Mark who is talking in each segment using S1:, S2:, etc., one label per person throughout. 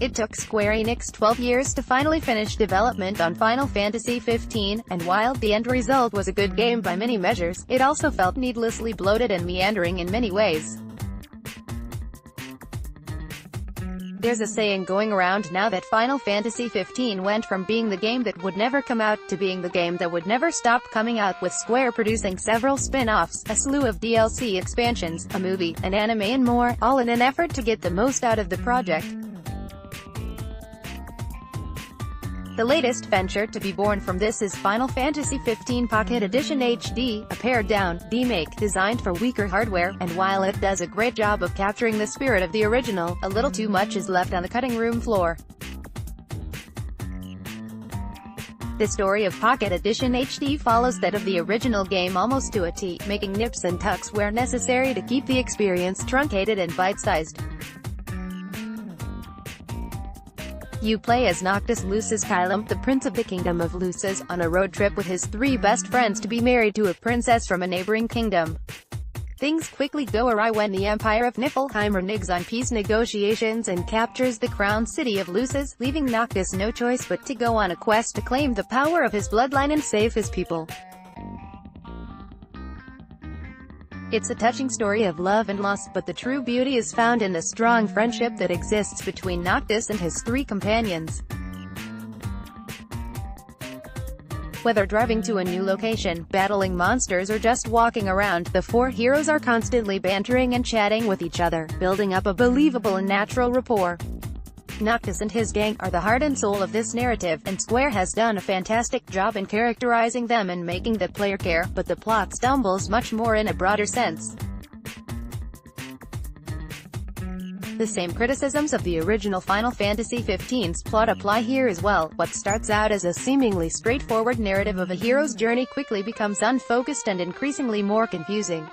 S1: It took Square Enix 12 years to finally finish development on Final Fantasy XV, and while the end result was a good game by many measures, it also felt needlessly bloated and meandering in many ways. There's a saying going around now that Final Fantasy XV went from being the game that would never come out to being the game that would never stop coming out, with Square producing several spin-offs, a slew of DLC expansions, a movie, an anime and more, all in an effort to get the most out of the project. The latest venture to be born from this is Final Fantasy XV Pocket Edition HD, a pared-down remake designed for weaker hardware, and while it does a great job of capturing the spirit of the original, a little too much is left on the cutting room floor. The story of Pocket Edition HD follows that of the original game almost to a T, making nips and tucks where necessary to keep the experience truncated and bite-sized. You play as Noctis Lucis Kylum, the Prince of the Kingdom of Lucis, on a road trip with his 3 best friends to be married to a princess from a neighboring kingdom. Things quickly go awry when the Empire of Niflheim reneges on peace negotiations and captures the crown city of Lucis, leaving Noctis no choice but to go on a quest to claim the power of his bloodline and save his people. It's a touching story of love and loss, but the true beauty is found in the strong friendship that exists between Noctis and his 3 companions. Whether driving to a new location, battling monsters or just walking around, the 4 heroes are constantly bantering and chatting with each other, building up a believable and natural rapport. Noctis and his gang are the heart and soul of this narrative, and Square has done a fantastic job in characterizing them and making the player care, but the plot stumbles much more in a broader sense. The same criticisms of the original Final Fantasy XV's plot apply here as well. What starts out as a seemingly straightforward narrative of a hero's journey quickly becomes unfocused and increasingly more confusing.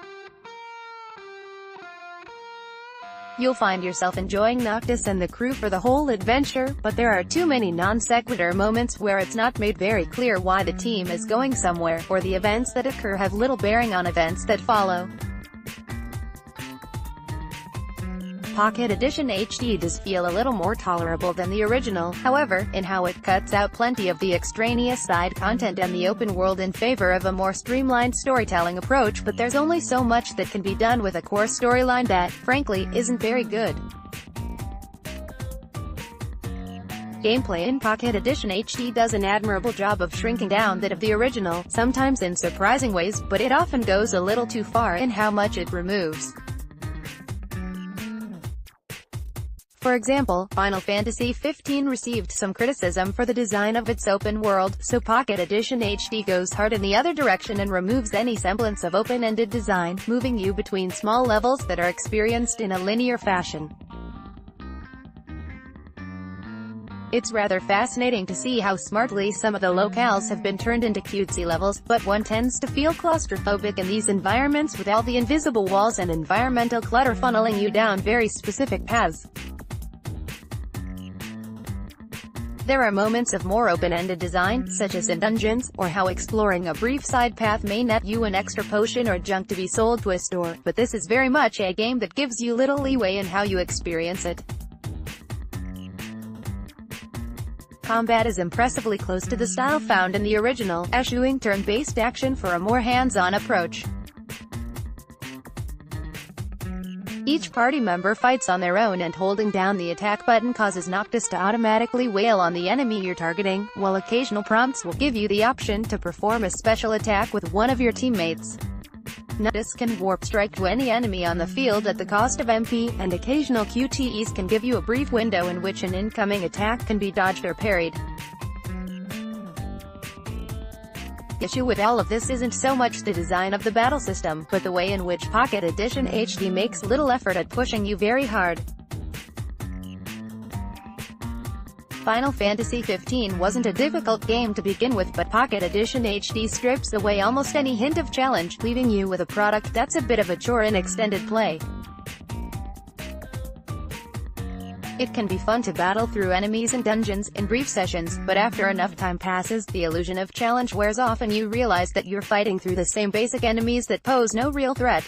S1: You'll find yourself enjoying Noctis and the crew for the whole adventure, but there are too many non-sequitur moments where it's not made very clear why the team is going somewhere, or the events that occur have little bearing on events that follow. Pocket Edition HD does feel a little more tolerable than the original, however, in how it cuts out plenty of the extraneous side content and the open world in favor of a more streamlined storytelling approach, but there's only so much that can be done with a core storyline that, frankly, isn't very good. Gameplay in Pocket Edition HD does an admirable job of shrinking down that of the original, sometimes in surprising ways, but it often goes a little too far in how much it removes. For example, Final Fantasy XV received some criticism for the design of its open world, so Pocket Edition HD goes hard in the other direction and removes any semblance of open-ended design, moving you between small levels that are experienced in a linear fashion. It's rather fascinating to see how smartly some of the locales have been turned into cutesy levels, but one tends to feel claustrophobic in these environments with all the invisible walls and environmental clutter funneling you down very specific paths. There are moments of more open-ended design, such as in dungeons, or how exploring a brief side path may net you an extra potion or junk to be sold to a store, but this is very much a game that gives you little leeway in how you experience it. Combat is impressively close to the style found in the original, eschewing turn-based action for a more hands-on approach. Each party member fights on their own, and holding down the attack button causes Noctis to automatically wail on the enemy you're targeting, while occasional prompts will give you the option to perform a special attack with one of your teammates. Noctis can warp strike to any enemy on the field at the cost of MP, and occasional QTEs can give you a brief window in which an incoming attack can be dodged or parried. The issue with all of this isn't so much the design of the battle system, but the way in which Pocket Edition HD makes little effort at pushing you very hard. Final Fantasy XV wasn't a difficult game to begin with, but Pocket Edition HD strips away almost any hint of challenge, leaving you with a product that's a bit of a chore in extended play. It can be fun to battle through enemies and dungeons in brief sessions, but after enough time passes, the illusion of challenge wears off and you realize that you're fighting through the same basic enemies that pose no real threat.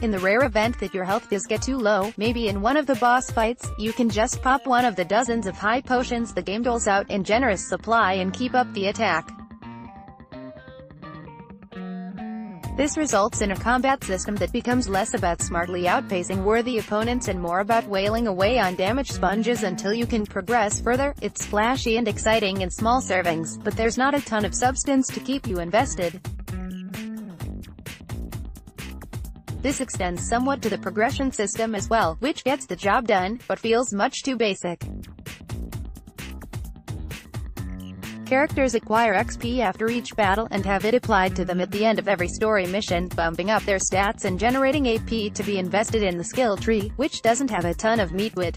S1: In the rare event that your health does get too low, maybe in one of the boss fights, you can just pop one of the dozens of high potions the game doles out in generous supply and keep up the attack. This results in a combat system that becomes less about smartly outpacing worthy opponents and more about wailing away on damage sponges until you can progress further. It's flashy and exciting in small servings, but there's not a ton of substance to keep you invested. This extends somewhat to the progression system as well, which gets the job done, but feels much too basic. Characters acquire XP after each battle and have it applied to them at the end of every story mission, bumping up their stats and generating AP to be invested in the skill tree, which doesn't have a ton of meat with.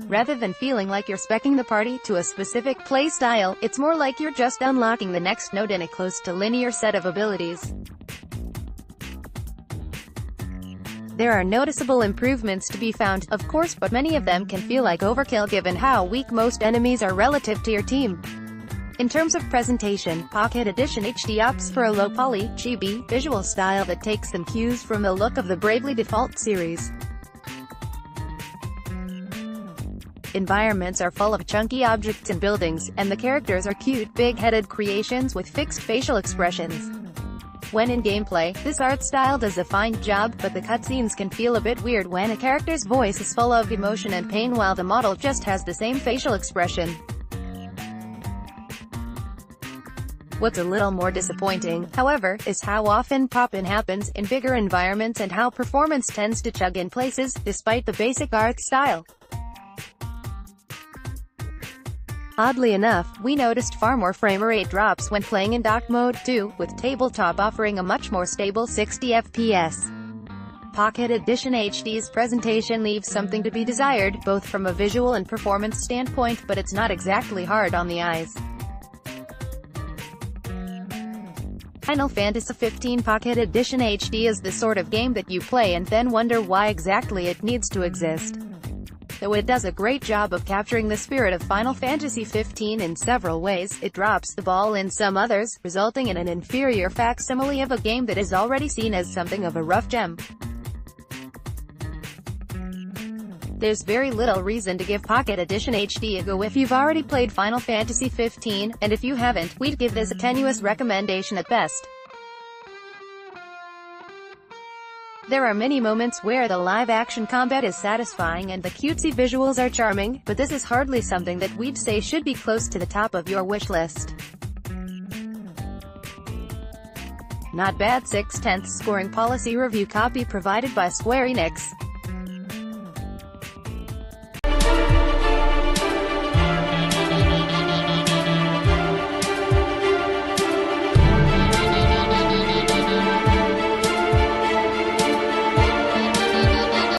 S1: Rather than feeling like you're speccing the party to a specific play style, it's more like you're just unlocking the next node in a close to linear set of abilities. There are noticeable improvements to be found, of course, but many of them can feel like overkill given how weak most enemies are relative to your team. In terms of presentation, Pocket Edition HD opts for a low-poly, chibi, visual style that takes some cues from the look of the Bravely Default series. Environments are full of chunky objects and buildings, and the characters are cute, big-headed creations with fixed facial expressions. When in gameplay, this art style does a fine job, but the cutscenes can feel a bit weird when a character's voice is full of emotion and pain while the model just has the same facial expression. What's a little more disappointing, however, is how often pop-in happens in bigger environments and how performance tends to chug in places, despite the basic art style. Oddly enough, we noticed far more frame-rate drops when playing in dock mode, too, with tabletop offering a much more stable 60 FPS. Pocket Edition HD's presentation leaves something to be desired, both from a visual and performance standpoint, but it's not exactly hard on the eyes. Final Fantasy XV Pocket Edition HD is the sort of game that you play and then wonder why exactly it needs to exist. Though it does a great job of capturing the spirit of Final Fantasy XV in several ways, it drops the ball in some others, resulting in an inferior facsimile of a game that is already seen as something of a rough gem. There's very little reason to give Pocket Edition HD a go if you've already played Final Fantasy XV, and if you haven't, we'd give this a tenuous recommendation at best. There are many moments where the live-action combat is satisfying and the cutesy visuals are charming, but this is hardly something that we'd say should be close to the top of your wish list. Not bad. 6/10 scoring policy review copy provided by Square Enix.